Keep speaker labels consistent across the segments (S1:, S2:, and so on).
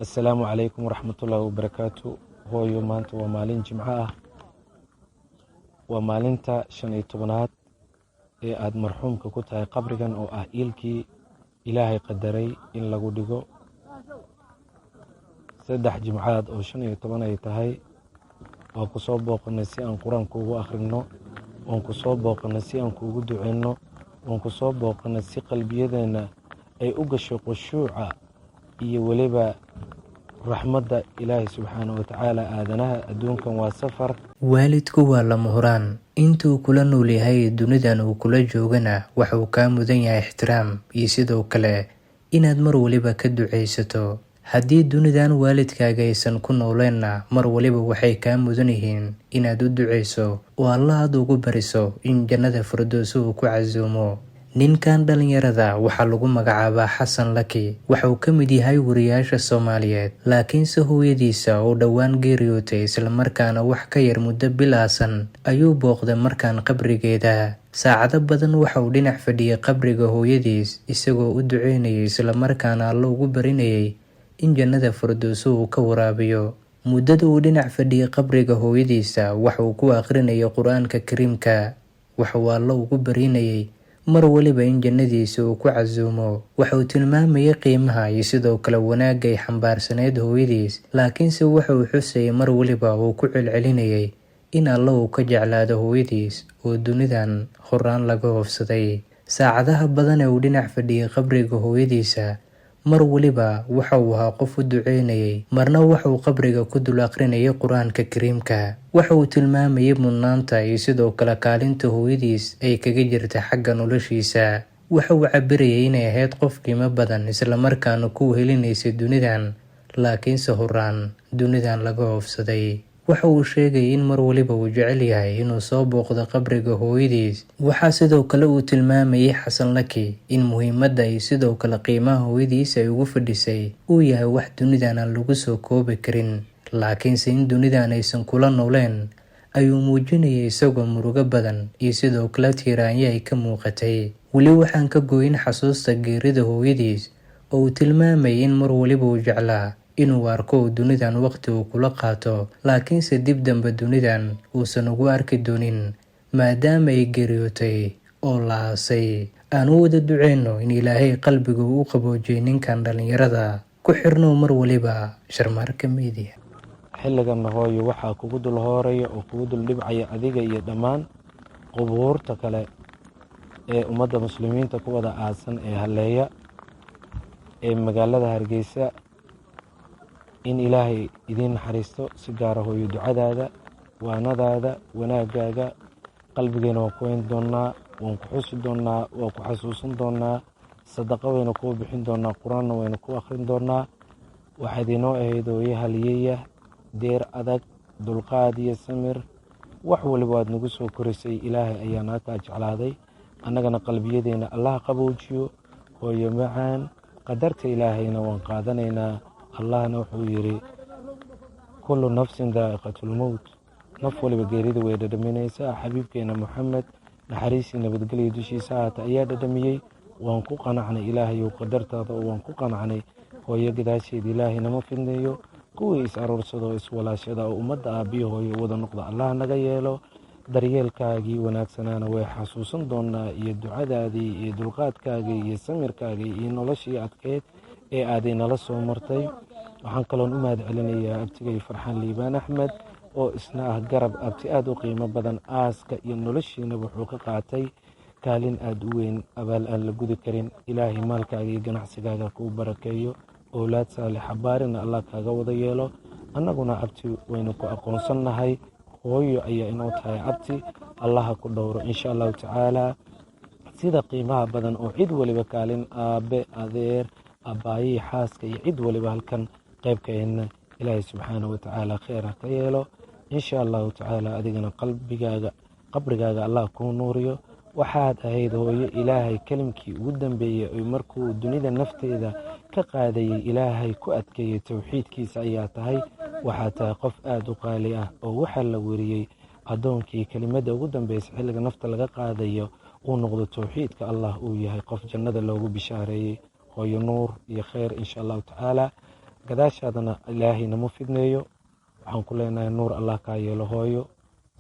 S1: السلام عليكم ورحمة الله وبركاته. هو يوم أنت ومالين جمعة ومالين تا شن يتبنات أد مرحوم كوتها قبرجا أو إلكي إلهي قدري إن لجو دجو سدح جمعات أو شن يتبنا يتهاي أو كصوب وقنسي أن قرآن كوجو آخرنا وانكصوب وقنسي أن كوجو دعنا وانكصوب وقنسي قلبينا أي أوجش قشوعة يولبا raxmadda ilaahay subxaanahu watacaala aadanaha adduunkan waa safar.
S2: waalidku waa lama huraan. intuu kula nool yahay dunidan uu kula joogana waxa uu kaa mudan yahay ixtiraam iyo sidoo kale inaad mar waliba ka ducaysato. haddii dunidan waalidkaaga aysan ku nooleenna mar waliba waxay kaa mudan yihiin inaad u ducayso oo Allah aad ugu bariso in jannada firdowsi uu ku casuumo. ninkan dhalinyarada waxaa lagu magacaabaa xasan laki. waxa uu ka mid yahay wariyaasha Soomaaliyeed, laakiinse hooyadiisa oo dhowaan geeriyootay islamarkaana wax ka yar muddo bilaasan ayuu booqday markaan qabrigeeda. saacado badan waxa uu dhinac fadhiyay qabriga hooyadiis isagoo u duceynayay islamarkaana Alle ugu barinayay in jannada firdowsi uu ka waraabiyo. muddada uu dhinac fadhiyay qabriga hooyadiisa waxa uu ku aqrinayay qur-aanka kariimka. waxa uu Alle ugu barinayay mar waliba in jannadiisa uu ku casuumo. waxa uu tilmaamayay qiimaha iyo sidoo kale wanaagga ay xambaarsaneyd hooyadiis, laakiinse waxa uu xusayay mar waliba uu ku celcelinayay in Alle uu ka jeclaado hooyadiis oo dunidan horaan laga hoofsaday. saacadaha badan ee uu dhinac fadhiyay qabriga hooyadiisa mar waliba waxa uu ahaa qof u duceynayay, marna waxa uu qabriga ku dul aqrinayay qur-aanka kariimka. waxa uu tilmaamayay mudnaanta iyo sidoo kale kaalinta hooyadiis ay kaga jirta xagga noloshiisa. waxa uu cabirayay inay ahayd qof qiimo badan islamarkaana ku helinaysay dunidan, laakiinse horaan dunidan laga hoofsaday. waxa uu sheegay in mar waliba uu jecel yahay inuu soo booqdo qabriga hooyadiis. waxaa sidoo kale uu tilmaamayay xasan laki in muhiimadda iyo sidoo kale qiimaha hooyadiis ay ugu fadhisay uu yahay wax dunidan aan lagu soo koobi karin, laakiinse in dunidan aysan kula nooleen ayuu muujinayay isagoo murugo badan iyo sidoo kale tiiraanyo ay ka muuqatay. weli waxaan ka gooyin xasuusta geerida hooyadiis oo uu tilmaamayay in mar waliba uu jeclaa inuu arko dunidan waqti uu kula qaato, laakiinse dib dambe dunidan uusan ugu arki doonin maadaama ay geeriyootay oo la aasay. aan u wada duceyno in ilaahay qalbiga uu qaboojiyo ninkan dhalinyarada. ku xirno mar waliba Sharmaarka Media.
S1: xilliganna hooyo waxaa kugu dul hooraya oo kugu dul dhibcaya adiga iyo dhammaan qubuurta kale ee ummadda muslimiinta ku wada aasan ee halleeya ee magaalada Hargeysa. in ilaahay idiin naxariisto. si gaara hooyo ducadaada, waanadaada, wanaagaaga qalbigeena waan ku weyn doonaa, waan ku xusi doonaa, waan ku xasuusan doonaa. sadaqo waynu kuu bixin doonaa, qur-aanna waynu ku akhrin doonaa. waxaad inoo ahayd hooyo halyeeya, deer adag, dulqaad iyo samir. wax waliba waad nagu soo korisay. ilaahay ayaa naga kaa jeclaaday, annagana qalbiyadeena Allah qaboojiyo. hooyo macaan, qadarta ilaahayna waan qaadanaynaa. allahna wuxuu yidhi kullu nafsin daa'iqatulmowt. naf waliba geerida way dhadhaminaysaa. xabiibkeena Muxamed naxariisii nabadgelya dushiisa haata ayaa dhadhamiyey. waan ku qanacnay ilaahayow qadartaada oo waan ku qanacnay. hooyo gadaasheeda ilaahay nama fidneeyo. kuwii is aroorsada oo iswalaashada oo ummadda aabbiyo hooyo wada noqda allah naga yeelo. daryeelkaagii wanaagsanaana way xasuusan doonaa, iyo ducadaadii iyo dulqaadkaagii iyo samirkaagii iyo noloshii adkeyd ee aaday nala soo martay. waxaan kaloon u mahad celinayaa abtigay Farxaan Liibaan Axmed oo isna ah garab abti aad u qiimo badan. aaska iyo noloshiina wuxuu ka qaatay kaalin aad u weyn, abaal aan la gudi karin. ilaahay maalkaaga iyo ganacsigaaga kuu barakeeyo, owlaad saalixa baarina Allah kaaga wada yeelo. annaguna abti waynu ku aqoonsannahay. hooyo ayaa inoo tahay abti. allaha ku dhowro insha allahu tacaala sida qiimaha badan oo cid waliba kaalin aabe, adeer, abaayii, xaaska iyo cid waliba halkan qaybkeenna ilaahay subxaanahu watacaala kheyr ha ka yeelo insha allahu tacaala. adigana qabrigaaga Allah kuu nuuriyo. waxaad ahayd hooyo ilaahay kelimkii ugu dambeeyey oo markuu dunida nafteeda ka qaadayay ilaahay ku adkeeyey towxiidkiisa ayaa tahay. waxaa tahay qof aad u qaali ah oo waxaa la weriyey addoonkii kelimadda ugu dambeysa xilliga nafta laga qaadayo uu noqdo towxiidka Allah uu yahay qof jannada loogu bishaareeyey. hooyo nuur iyo kheyr insha allahu tacaala. gadaashaadana ilaahay nama fidneeyo. waxaan ku leenahay nuur allah kaa yeelo hooyo.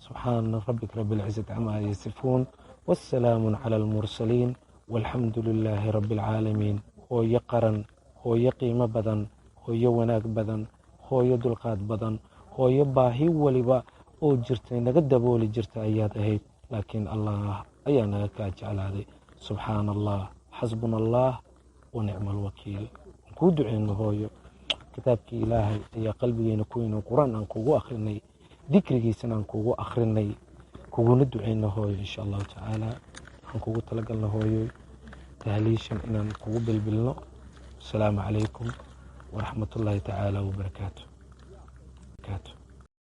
S1: subxaana rabbika rabbilcizati camaa yasifuun wassalaamun cala almursaliin walxamdu lilaahi rabbi alcaalamiin. hooyo qaran, hooyo qiimo badan, hooyo wanaag badan, hooyo dulqaad badan, hooyo baahi waliba oo jirtay naga dabooli jirta ayaad ahayd, laakiin allah ayaa naga kaa jeclaaday. subxaana allah, xasbuna allah wa nicma alwakiil. kuu duceyno hooyo, kitaabkii ilaahay ayaa qalbigeena ku weyn, qur-aan aan kugu akhrinay, dikrigiisana aan kugu akhrinay, kuguna duceyno hooyo. insha allahu tacaala waxaan kugu talagalna hooyo tahliishan inaan kugu bilbilno. asalaamu calaykum waraxmatullaahi tacaala wabarakaatu.